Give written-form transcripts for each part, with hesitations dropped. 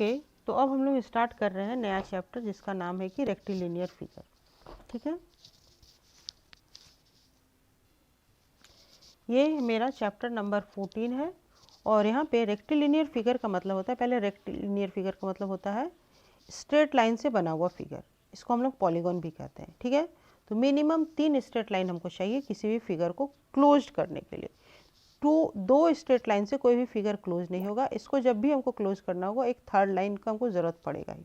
Okay, तो अब हम लोग स्टार्ट कर रहे हैं नया चैप्टर जिसका नाम है कि रेक्टिलिनियर फिगर। ठीक है, ये मेरा चैप्टर नंबर 14 है और यहाँ पे रेक्टिलिनियर फिगर का मतलब होता है, पहले रेक्टिलिनियर फिगर का मतलब होता है स्ट्रेट लाइन से बना हुआ फिगर, इसको हम लोग पॉलीगॉन भी कहते हैं। ठीक है, तो मिनिमम 3 स्ट्रेट लाइन हमको चाहिए किसी भी फिगर को क्लोज करने के लिए। दो स्ट्रेट लाइन से कोई भी फिगर क्लोज नहीं होगा, इसको जब भी हमको क्लोज करना होगा एक थर्ड लाइन का हमको ज़रूरत पड़ेगा ही।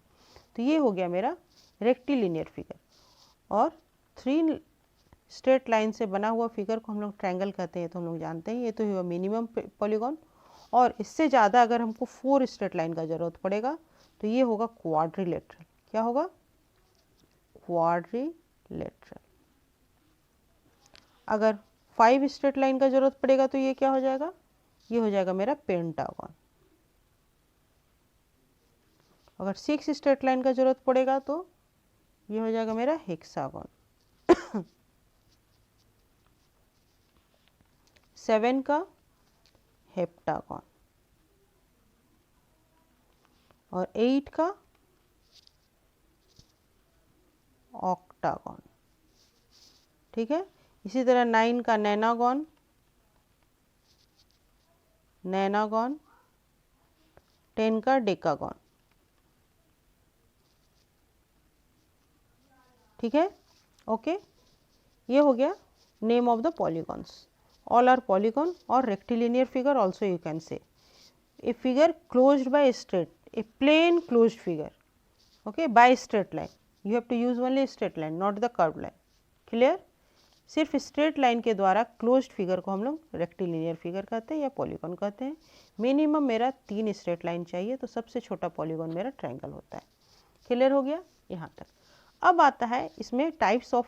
तो ये हो गया मेरा रेक्टिलिनियर फिगर। और 3 स्ट्रेट लाइन से बना हुआ फिगर को हम लोग ट्रायंगल कहते हैं, तो हम लोग जानते हैं ये तो हुआ मिनिमम पॉलीगॉन। और इससे ज़्यादा अगर हमको 4 स्ट्रेट लाइन का ज़रूरत पड़ेगा तो ये होगा क्वाड्रिलेटरल। क्या होगा? क्वाड्रिलेटरल। अगर 5 स्ट्रेट लाइन का जरूरत पड़ेगा तो ये क्या हो जाएगा? ये हो जाएगा मेरा पेंटागन। अगर 6 स्ट्रेट लाइन का जरूरत पड़ेगा तो ये हो जाएगा मेरा हेक्सागन। 7 का हेप्टागन और 8 का ऑक्टागन। ठीक है, इसी तरह 9 का नैनागन, 10 का डेकागन। ठीक है, ओके, ये हो गया name of the polygons. All are polygon और rectilinear figure also you can say a figure closed by straight, a plain closed figure, okay, by straight line. You have to use only straight line, not the curved line. Clear? सिर्फ straight line के द्वारा closed figure को हम लोग rectilinear figure कहते हैं या polygon कहते हैं। मिनिमम मेरा 3 स्ट्रेट लाइन चाहिए, तो सबसे छोटा पॉलीगॉन मेरा ट्रायंगल होता है। क्लियर हो गया यहाँ तक? अब आता है इसमें टाइप्स ऑफ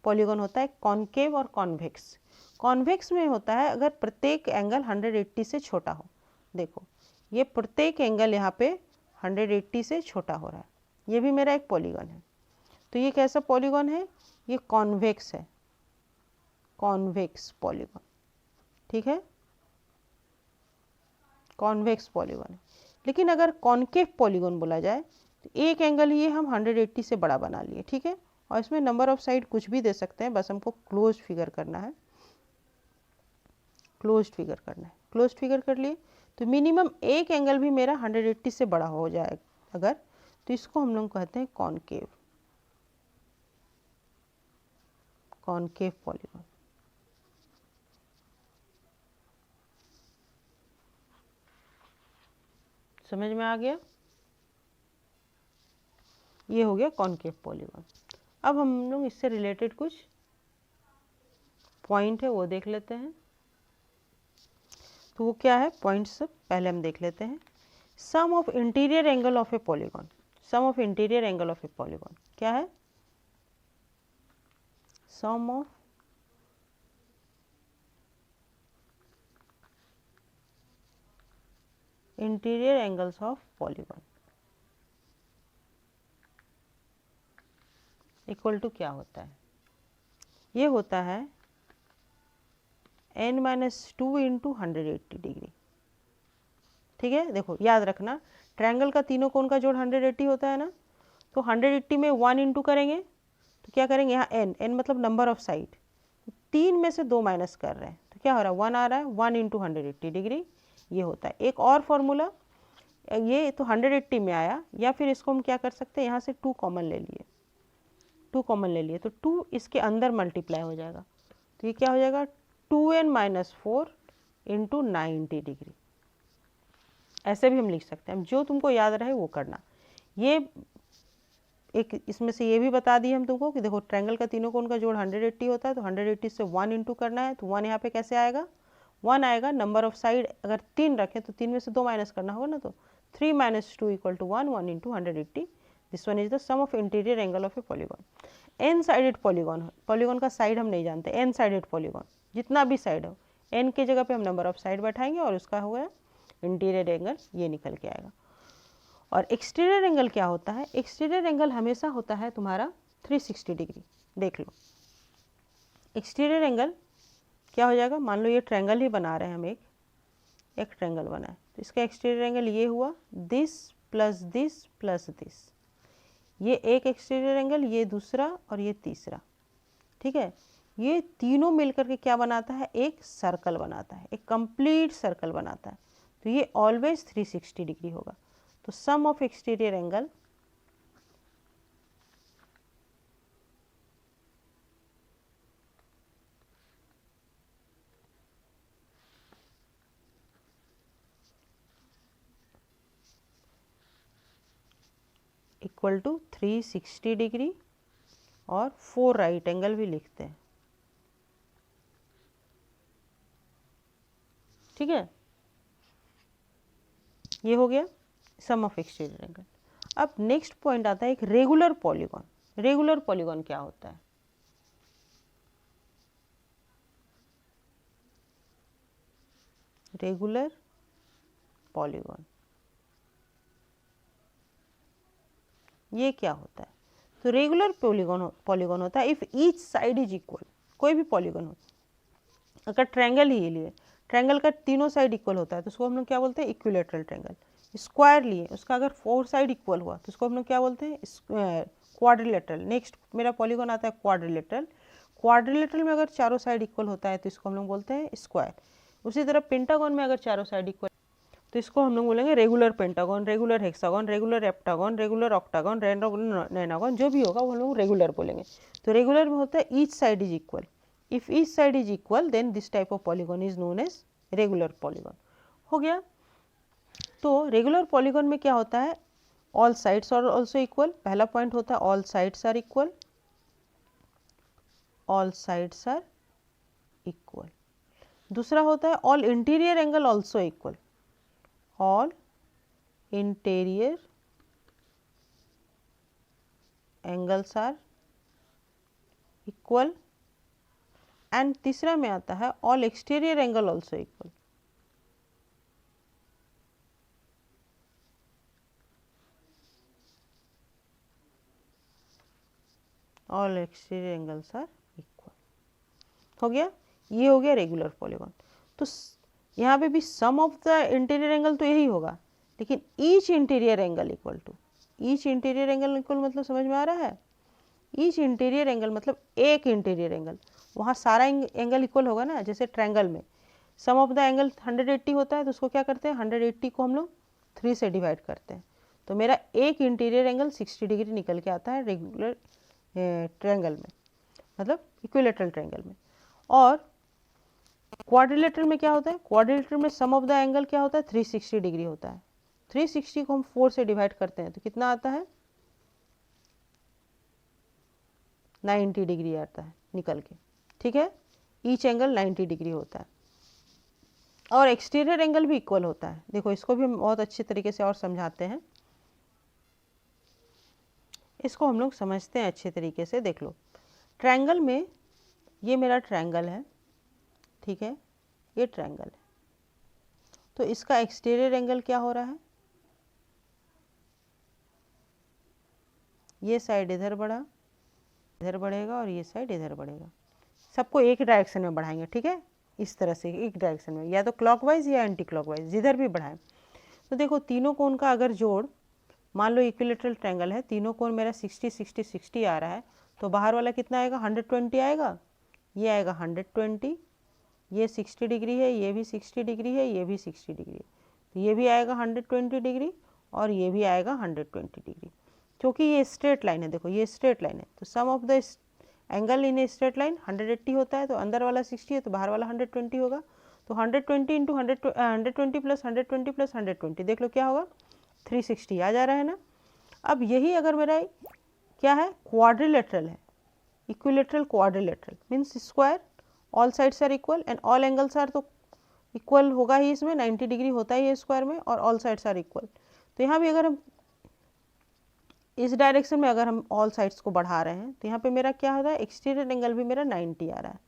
पॉलीगॉन होता है कॉनकेव और कॉन्वेक्स। कॉन्वेक्स में होता है अगर प्रत्येक एंगल 180 से छोटा हो। देखो ये प्रत्येक एंगल यहाँ पे 180 से छोटा हो रहा है, ये भी मेरा एक पॉलीगॉन है। तो ये कैसा पॉलीगॉन है? ये कॉन्वेक्स है, कॉन्वेक्स पॉलीगॉन। ठीक है, कॉन्वेक्स पॉलीगॉन है। लेकिन अगर कॉनकेव पॉलीगॉन बोला जाए तो एक एंगल ही हम 180 से बड़ा बना लिए। ठीक है, और इसमें नंबर ऑफ साइड कुछ भी दे सकते हैं, बस हमको क्लोज फिगर करना है, क्लोज फिगर करना है। क्लोज फिगर कर लिए तो मिनिमम एक एंगल भी मेरा 180 से बड़ा हो जाए अगर, तो इसको हम लोग कहते हैं कॉनकेव, कॉनकेव पॉलीगॉन। समझ में आ गया? ये हो गया कॉनकेव पॉलीगॉन। अब हम लोग इससे रिलेटेड कुछ पॉइंट है वो देख लेते हैं। तो वो क्या है पॉइंट्स, पहले हम देख लेते हैं। Sum of interior angle of a polygon, sum of interior angle of a polygon क्या है? Sum of interior angles of polygon equal to क्या होता है? ये होता है n-2 इंटू 180 डिग्री। ठीक है, देखो याद रखना ट्रायंगल का तीनों कोण का जोड़ 180 होता है ना, तो 180 में 1 इंटू करेंगे तो क्या करेंगे यहाँ n मतलब नंबर ऑफ साइड, 3 में से 2 माइनस कर रहे हैं तो क्या हो रहा है 1 आ रहा है, 1 इंटू 180 डिग्री ये होता है। एक और फॉर्मूला, ये तो 180 में आया, या फिर इसको हम क्या कर सकते हैं यहाँ से 2 कॉमन ले लिए, 2 कॉमन ले लिए तो 2 इसके अंदर मल्टीप्लाई हो जाएगा, तो ये क्या हो जाएगा 2n-4 इंटू 90 डिग्री। ऐसे भी हम लिख सकते हैं, जो तुमको याद रहे वो करना। ये एक इसमें से ये भी बता दी हम तुमको कि देखो ट्रायंगल का तीनों कोण का जोड़ 180 होता है, तो 180 से 1 इंटू करना है, तो 1 यहाँ पे कैसे आएगा 1 आएगा। नंबर ऑफ साइड अगर 3 रखें तो 3 में से 2 माइनस करना होगा ना, तो 3 - 2 = 1, 1 into 180। This one is the sum of interior angle of a polygon. N sided polygon, polygon का साइड हम नहीं जानते, एन साइडेड पॉलीगॉन जितना भी साइड हो, एन की जगह पे हम नंबर ऑफ साइड बैठाएंगे और उसका हो गया इंटीरियर एंगल, ये निकल के आएगा। और एक्सटीरियर एंगल क्या होता है? एक्सटीरियर एंगल हमेशा होता है तुम्हारा 360 डिग्री। देख लो एक्सटीरियर एंगल क्या हो जाएगा, मान लो ये ट्रायंगल ही बना रहे हैं हम, एक ट्रायंगल बना है तो इसका एक्सटीरियर एंगल ये हुआ, दिस प्लस दिस, ये एक एक्सटीरियर एंगल, ये दूसरा और ये तीसरा, ठीक है। ये तीनों मिलकर के क्या बनाता है, एक सर्कल बनाता है, एक कंप्लीट सर्कल बनाता है। तो ये ऑलवेज 360 डिग्री होगा। तो sum of exterior angle equal to 360 degree और 4 राइट एंगल भी लिखते हैं, ठीक है। ये हो गया सम ऑफ एक्सटीरियर एंगल। अब नेक्स्ट पॉइंट आता है एक रेगुलर पॉलीगॉन। रेगुलर पॉलीगॉन क्या होता है? रेगुलर पॉलीगॉन ये क्या होता है? तो रेगुलर पॉलीगॉन होता है if each side is equal. कोई भी पॉलीगॉन हो, अगर ट्रायंगल ही लिए, ट्रायंगल का तीनों साइड इक्वल होता है तो उसको हम लोग क्या बोलते हैं, इक्विलेटरल ट्रायंगल। स्क्वायर लिए, उसका अगर 4 साइड इक्वल हुआ तो उसको हम लोग क्या बोलते हैं, क्वाड्रिलेटरल। नेक्स्ट मेरा पॉलीगॉन आता है क्वाड्रिलेटरल। क्वाड्रिलेटरल में अगर चारों साइड इक्वल होता है तो इसको हम लोग बोलते हैं स्क्वायर। उसी तरह पेंटागन में अगर चारों साइड इक्वल तो इसको हम लोग बोलेंगे regular pentagon, regular hexagon, regular heptagon, regular octagon, nonagon, जो भी होगा वो हम लोग रेगुलर बोलेंगे। तो रेगुलर में होता है each side is equal. If each side is equal then this type of polygon is known as regular polygon. हो गया। तो रेगुलर पॉलीगॉन में क्या होता है, all sides are also equal. पहला पॉइंट होता है all sides are equal, all sides are equal. दूसरा होता है all interior angle also equal, all interior angles are equal. And तीसरा में आता है all exterior angle also equal, all exterior angles are equal. हो गया, ये हो गया रेगुलर पॉलीगॉन। तो यहाँ पे भी sum of the interior angle तो यही होगा, लेकिन each interior angle equal to, each interior angle equal मतलब समझ में आ रहा है? ईच इंटीरियर एंगल मतलब एक इंटीरियर एंगल, वहाँ सारा एंगल इक्वल होगा ना। जैसे ट्रायंगल में सम ऑफ द एंगल 180 होता है तो उसको क्या करते हैं, 180 को हम लोग 3 से डिवाइड करते हैं। तो मेरा एक इंटीरियर एंगल 60 डिग्री निकल के आता है रेगुलर ट्रायंगल में, मतलब इक्विलेटरल ट्रायंगल में। और क्वाड्रिलेटरल में क्या होता है, क्वाड्रिलेटरल में सम ऑफ द एंगल क्या होता है, 360 डिग्री होता है। 360 को हम 4 से डिवाइड करते हैं तो कितना आता है, 90 डिग्री आता है निकल के, ठीक है। ईच एंगल 90 डिग्री होता है। और एक्सटीरियर एंगल भी इक्वल होता है। देखो इसको भी हम बहुत अच्छे तरीके से और समझाते हैं, इसको हम लोग समझते हैं अच्छे तरीके से। देख लो, ट्रायंगल में ये मेरा ट्रायंगल है, ठीक है, ये ट्रायंगल है। तो इसका एक्सटीरियर एंगल क्या हो रहा है, ये साइड इधर बढ़ा, इधर बढ़ेगा और ये साइड इधर बढ़ेगा। सबको एक डायरेक्शन में बढ़ाएंगे, ठीक है, इस तरह से एक डायरेक्शन में, या तो क्लॉकवाइज या एंटी क्लॉकवाइज, जिधर भी बढ़ाएं। तो देखो तीनों कोण का अगर जोड़, मान लो इक्विलेटरल ट्रायंगल है, तीनों कोण मेरा 60 60 60 आ रहा है, तो बाहर वाला कितना आएगा, 120 आएगा, ये आएगा 120, ये 60 डिग्री है, ये भी 60 डिग्री है, ये भी 60 डिग्री है, तो ये भी आएगा 120 डिग्री और ये भी आएगा 120 डिग्री, क्योंकि ये स्ट्रेट लाइन है। देखो ये स्ट्रेट लाइन है, तो sum of the angle in a straight line 180 होता है, तो अंदर वाला 60 है तो बाहर वाला 120 होगा। तो 120 इंटू 120 प्लस 120 प्लस 120, देख लो क्या होगा, 360 आ जा रहा है ना। अब यही अगर मेरा क्या है, क्वाड्रिलेटरल है, equilateral quadrilateral means square, all sides are equal and all angles are, तो इक्वल होगा ही इसमें, 90 डिग्री होता ही है स्क्वायर में, और ऑल साइड्स आर इक्वल। तो यहाँ भी अगर हम इस डायरेक्शन में अगर हम ऑल साइड्स को बढ़ा रहे हैं तो यहाँ पे मेरा क्या हो रहा है, एक्सटीरियर एंगल भी मेरा 90 आ रहा है।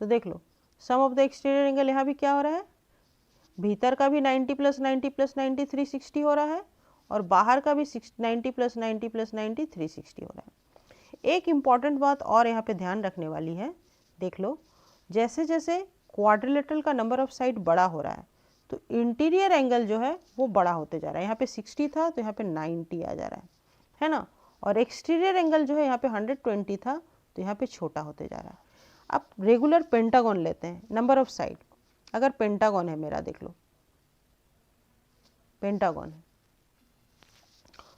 तो देख लो सम ऑफ द एक्सटीरियर एंगल यहाँ भी क्या हो रहा है, भीतर का भी 90 प्लस 90 प्लस 90 360 हो रहा है, और बाहर का भी 90 प्लस 90 प्लस 90 360 हो रहा है। एक इम्पॉर्टेंट बात और यहाँ पे ध्यान रखने वाली है, देख लो जैसे जैसे क्वाड्रिलेटरल का नंबर ऑफ साइड बड़ा हो रहा है तो इंटीरियर एंगल जो है वो बड़ा होते जा रहा है। यहाँ पे 60 था तो यहाँ पे 90 आ जा रहा है ना। और एक्सटीरियर एंगल जो है यहाँ पे 120 था तो यहाँ पे छोटा होते जा रहा है। अब रेगुलर पेंटागन लेते हैं, नंबर ऑफ साइड। अगर पेंटागन है मेरा, देख लो पेंटागन है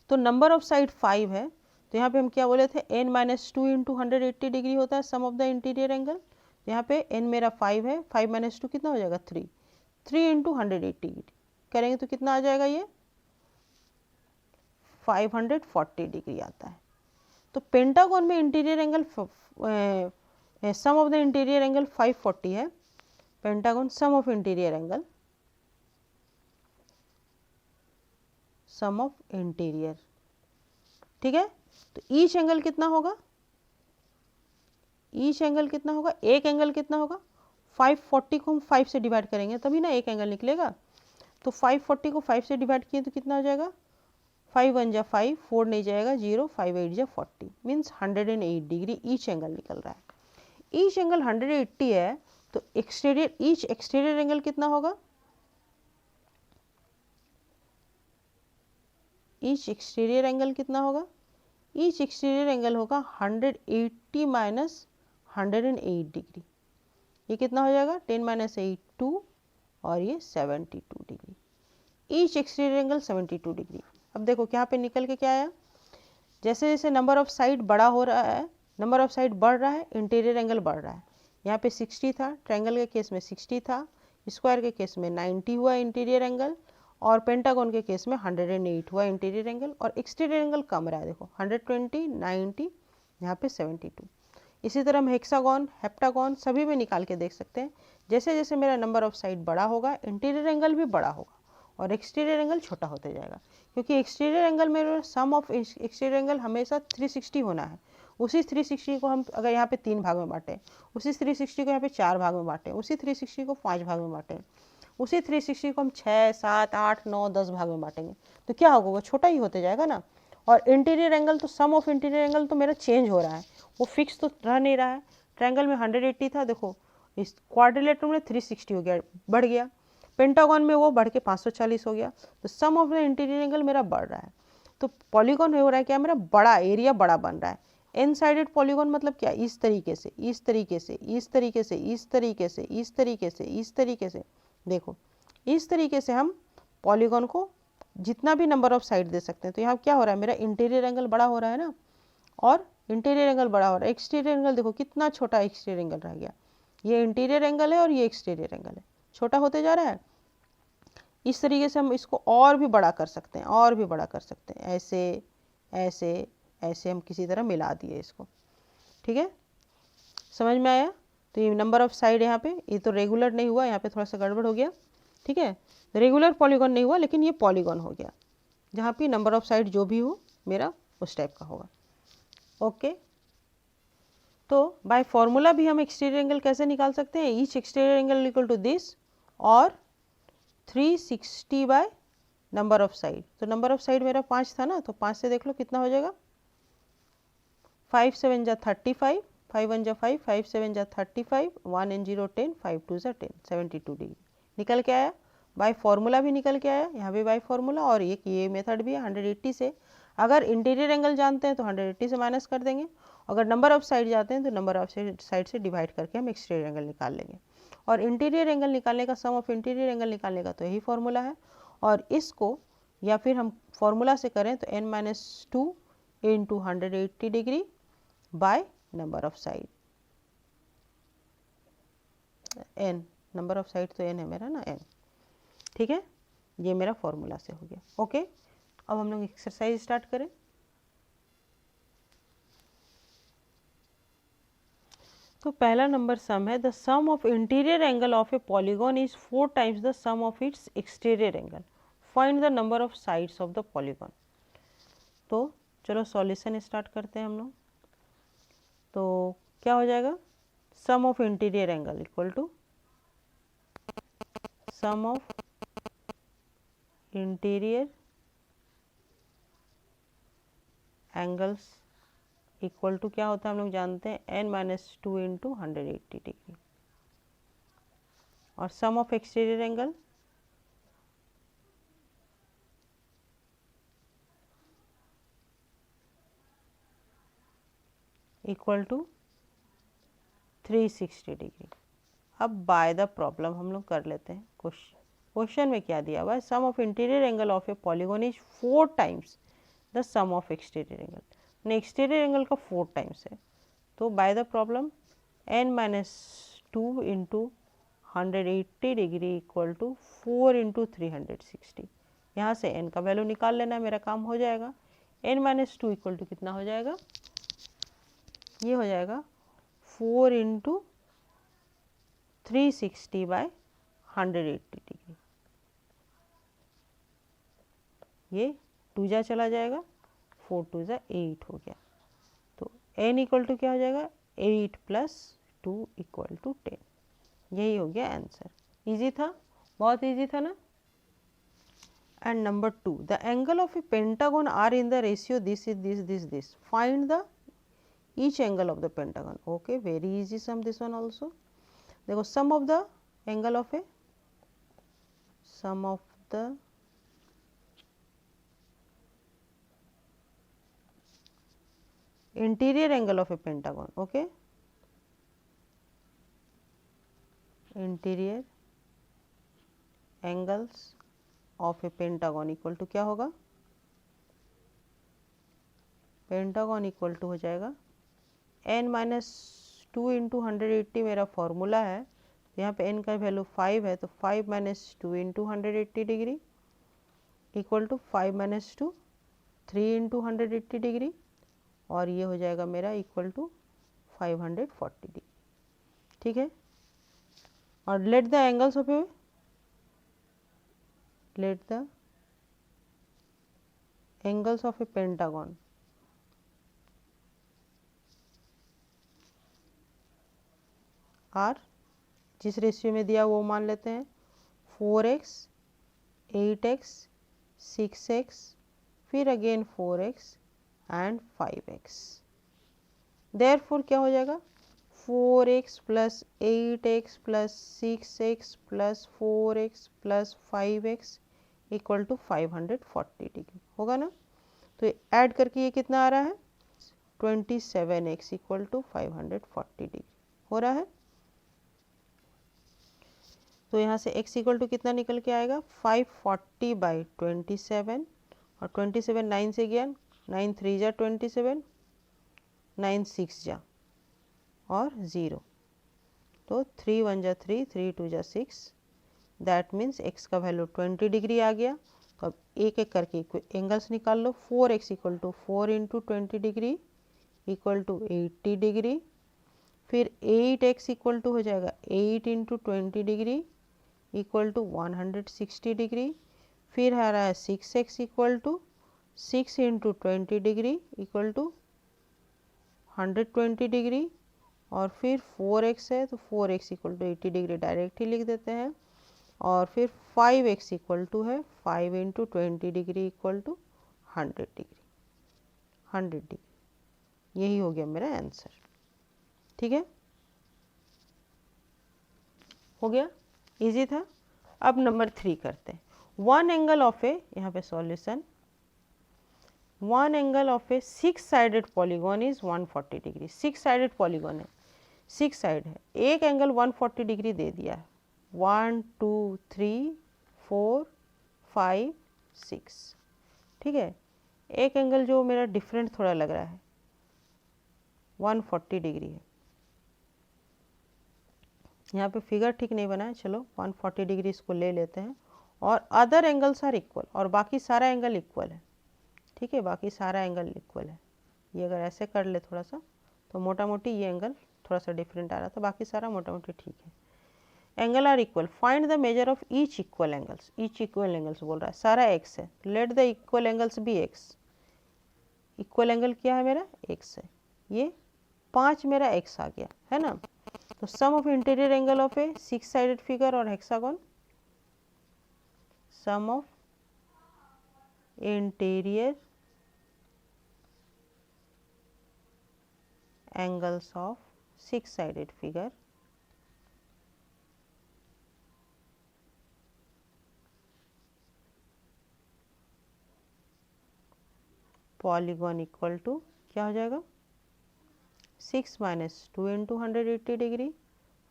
तो नंबर ऑफ साइड 5 है, तो यहाँ पे हम क्या बोले थे, n माइनस 2 इंटू 180 डिग्री होता है sum of the interior angle. यहाँ पे n मेरा 5 है, 5 माइनस 2 कितना हो जाएगा 3, 3 इंटू 180 डिग्री करेंगे तो कितना आ जाएगा, ये 540 डिग्री आता है। तो पेंटागन में interior angle sum of the interior angle 540 है। Pentagon sum of interior angle, sum of interior, ठीक है। तो ईच एंगल कितना होगा, ईच एंगल कितना होगा, एक एंगल कितना होगा, 540 को हम 5 से डिवाइड करेंगे तभी ना एक एंगल निकलेगा। तो 540 को 5 से डिवाइड किए तो कितना हो जाएगा, 5 1 जा 5, 4 नहीं जाएगा 0, 5 8 जा 40, मीन्स 108 डिग्री ईच एंगल निकल रहा है। ईच एंगल 180 है तो एक्सटीरियर, ईच एक्सटीरियर एंगल कितना होगा, ईच एक्सटीरियर एंगल कितना होगा, ईच एक्सटीरियर एंगल होगा 180 माइनस 108 डिग्री। ये कितना हो जाएगा, 10 माइनस 8 2 और ये 72 degree. Each exterior angle 72 degree. अब देखो यहाँ पे निकल के क्या आया, जैसे जैसे नंबर ऑफ साइड बड़ा हो रहा है, नंबर ऑफ साइड बढ़ रहा है, इंटीरियर एंगल बढ़ रहा है। यहाँ पे 60 था, ट्रायंगल के केस में 60 था, स्क्वायर के केस में 90 हुआ इंटीरियर एंगल, और पेंटागन के केस में 108 हुआ इंटीरियर एंगल, और एक्सटीरियर एंगल कम रहा है, देखो 120 90, यहाँ पे 72। इसी तरह हम हेक्सागन हेप्टागन सभी में निकाल के देख सकते हैं। जैसे जैसे मेरा नंबर ऑफ साइड बड़ा होगा इंटीरियर एंगल भी बड़ा होगा और एक्सटीरियर एंगल छोटा होते जाएगा, क्योंकि एक्सटीरियर एंगल में सम ऑफ एक्सटीरियर एंगल हमेशा 360 होना है। उसी 360 को हम अगर यहाँ पे 3 भाग में बांटें, उसी 360 को यहाँ पे 4 भाग में बांटें, उसी 360 को 5 भाग में बांटें, उसी 360 को हम 6 7 8 9 10 भाग में बांटेंगे तो क्या होगा, वो छोटा ही होते जाएगा ना। और इंटीरियर एंगल तो सम ऑफ इंटीरियर एंगल तो मेरा चेंज हो रहा है, वो फिक्स तो रह नहीं रहा है। ट्रायंगल में 180 था, देखो इस क्वाड्रिलेटरल में 360 हो गया, बढ़ गया। पेंटागन में वो बढ़ के 540 हो गया। तो sum of the interior angle मेरा बढ़ रहा है। तो पॉलीगॉन हो रहा है क्या, मेरा बड़ा एरिया बड़ा बन रहा है। एन साइडेड पॉलीगॉन मतलब क्या, इस तरीके से इस तरीके से इस तरीके से इस तरीके से इस तरीके से इस तरीके से, देखो इस तरीके से हम पॉलीगॉन को जितना भी नंबर ऑफ साइड दे सकते हैं। तो यहाँ क्या हो रहा है, मेरा इंटीरियर एंगल बड़ा हो रहा है ना, और इंटीरियर एंगल बड़ा हो रहा है। एक्सटीरियर एंगल देखो कितना छोटा एक्सटीरियर एंगल रह गया, ये इंटीरियर एंगल है और ये एक्सटीरियर एंगल है, छोटा होते जा रहा है। इस तरीके से हम इसको और भी बड़ा कर सकते हैं, और भी बड़ा कर सकते हैं, ऐसे ऐसे ऐसे हम किसी तरह मिला दिए इसको, ठीक है, समझ में आया। तो ये नंबर ऑफ साइड यहाँ पे, ये तो रेगुलर नहीं हुआ, यहाँ पे थोड़ा सा गड़बड़ हो गया, ठीक है। रेगुलर पॉलीगॉन नहीं हुआ लेकिन ये पॉलीगॉन हो गया, जहाँ पे नंबर ऑफ साइड जो भी हो मेरा उस टाइप का होगा। ओके, तो बाय फॉर्मूला भी हम एक्सटीरियर एंगल कैसे निकाल सकते हैं, each exterior angle equal to this और 360 बाय नंबर ऑफ साइड। तो नंबर ऑफ साइड मेरा 5 था ना, तो 5 से देख लो कितना हो जाएगा, 5 7 जा 35, 5 1 जा 5, 5 7 जा 35, 1 and 0 10, 5 2 जा 10, 72 डिग्री निकल के आया। बाय फार्मूला भी निकल के आया, यहाँ भी बाय फार्मूला, और एक ये मेथड भी है 180 से। अगर इंटीरियर एंगल जानते हैं तो 180 से माइनस कर देंगे, अगर नंबर ऑफ साइड जाते हैं तो नंबर ऑफ साइड से डिवाइड करके हम एक्सटीरियर एंगल निकाल लेंगे। और इंटीरियर एंगल निकालने का, सम ऑफ इंटीरियर एंगल निकालने का तो यही फार्मूला है। और इसको या फिर हम फार्मूला से करें तो n-2 into 180 degree by number of side, n number of side तो n है मेरा ना, n, ठीक है। ये मेरा फॉर्मूला से हो गया। ओके, अब हम लोग एक्सरसाइज स्टार्ट करें। तो पहला नंबर सम है, the sum of interior angle of a polygon is 4 times the sum of its exterior angle, find the number of sides of the polygon. तो चलो सॉल्यूशन स्टार्ट करते हैं हम लोग। तो क्या हो जाएगा, sum of interior angle equal to sum of interior angles equal to क्या होता है हम लोग जानते हैं, n-2 इंटू 180 डिग्री, और sum of exterior angle equal to 360 degree. अब बाय द प्रॉब्लम हम लोग कर लेते हैं। क्वेश्चन में क्या दिया हुआ है, sum of interior angle of a polygon is 4 times the sum of exterior angle. Exterior angle का 4 टाइम्स है, तो by the problem n-2 into 180 degree equal to 4 into 360। यहाँ से n का वैल्यू निकाल लेना, मेरा काम हो जाएगा। n-2 इक्वल टू कितना हो जाएगा, ये हो जाएगा 4 इंटू 360 बाय 180 डिग्री। ये 2 जा चला जाएगा, 4 2 जा 8 हो गया। तो n इक्वल टू क्या हो जाएगा, 8 प्लस 2 इक्वल टू 10। यही हो गया आंसर। इजी था, बहुत इजी था ना। And number 2, the angle of a pentagon are in the ratio this is this, find the each angle of the pentagon. Okay, very easy sum this one also. देखो sum of the angle of a interior angle of a pentagon, okay, interior angles of a pentagon equal to क्या होगा, pentagon equal to हो जाएगा n-2 into 180 मेरा formula है। यहाँ पे n का वैल्यू 5 है, तो 5 - 2 into 180 degree equal to 5 - 2 3 into 180 degree, और ये हो जाएगा मेरा इक्वल टू 540 डिग्री। ठीक है, और let the angles of a pentagon are, जिस रेशियो में दिया वो मान लेते हैं, 4x 8x 6x फिर again 4x and 5x। Therefore क्या हो जाएगा, 4x plus 8x plus 6x plus 4x plus 5x equal to 540 degree होगा ना। तो ऐड करके ये कितना आ रहा है, 27x इक्वल टू 540 डिग्री हो रहा है। तो यहाँ से x इक्वल टू कितना निकल के आएगा, 540 बाई 27, और 27 9 से गया, 9 3 जा 27, 9 6 जा और 0, तो 3 1 जा 3, 3 2 जा 6, दैट मीन्स x का वैल्यू 20 डिग्री आ गया। तो अब एक एक करके एंगल्स निकाल लो। 4x equal to 4 into 20 degree equal to 80 degree, फिर 8x इक्वल टू हो जाएगा 8 into 20 degree equal to 160 degree, फिर आ रहा है 6x equal to 6 into 20 degree equal to 120 degree, और फिर 4x है तो 4x equal to 80 degree direct ही लिख देते हैं, और फिर 5x इक्वल टू है 5 into 20 degree equal to 100 degree, 100 degree. यही हो गया मेरा आंसर। ठीक है, हो गया, इजी था। अब नंबर 3 करते हैं। वन एंगल ऑफ ए, यहाँ पे solution, one angle of a 6 sided polygon is 140 degree. 6 sided polygon है, 6 साइड है, एक एंगल 140 डिग्री दे दिया है, 1 2 3 4 5 6। ठीक है, एक एंगल जो मेरा डिफरेंट थोड़ा लग रहा है 140 डिग्री है। यहाँ पे फिगर ठीक नहीं बना है, चलो 140 डिग्री इसको ले लेते हैं, और अदर एंगल्स आर इक्वल, और बाकी सारा एंगल इक्वल है। ठीक है, बाकी सारा एंगल इक्वल है। ये अगर ऐसे कर ले थोड़ा सा, तो मोटा मोटी ये एंगल थोड़ा सा डिफरेंट आ रहा था, बाकी सारा मोटा मोटी ठीक है। Angle are equal, find the measure of each equal angles. Each equal angles बोल रहा है, सारा x है, let the equal angles be x। Equal angle क्या है मेरा, x है, ये 5 मेरा x आ गया है ना। तो sum of interior angle of a 6 sided figure और hexagon, sum of interior angles of 6 sided figure polygon equal to क्या हो जाएगा, 6 माइनस 2 इंटू 180 डिग्री,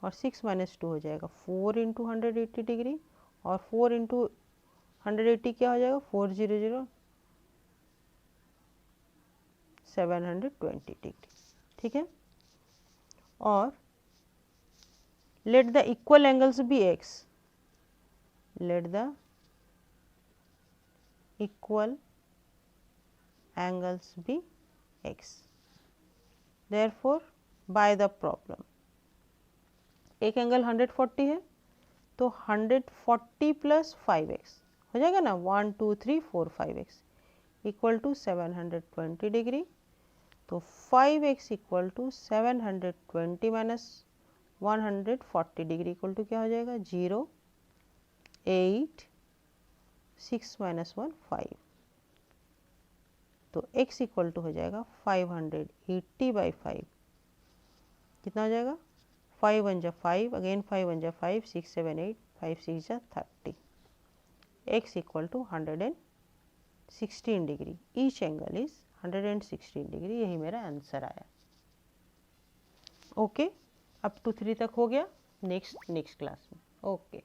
और 6 माइनस 2 हो जाएगा 4 इंटू 180 डिग्री, और 4 इंटू 180 क्या हो जाएगा 400 720 डिग्री। ठीक है, और let the equal angles be X, let the equal angles be X. Therefore by the problem, एक एंगल 140 है तो 140 प्लस 5x हो जाएगा ना, 1 2 3 4 5x इक्वल टू 720 डिग्री। तो 5x equal to 720 minus 140 degree equal to क्या हो जाएगा 0 8 6 माइनस 1 5। तो x इक्वल टू हो जाएगा 580/5, कितना हो जाएगा 5 1 जा 5, अगेन 5 1 जा 5, 6 7 8, 5 6 जा 30। x equal to 116 degree, each angle is 116 degree, यही मेरा आंसर आया। ओके, अप टू 3 तक हो गया, नेक्स्ट क्लास में। ओके।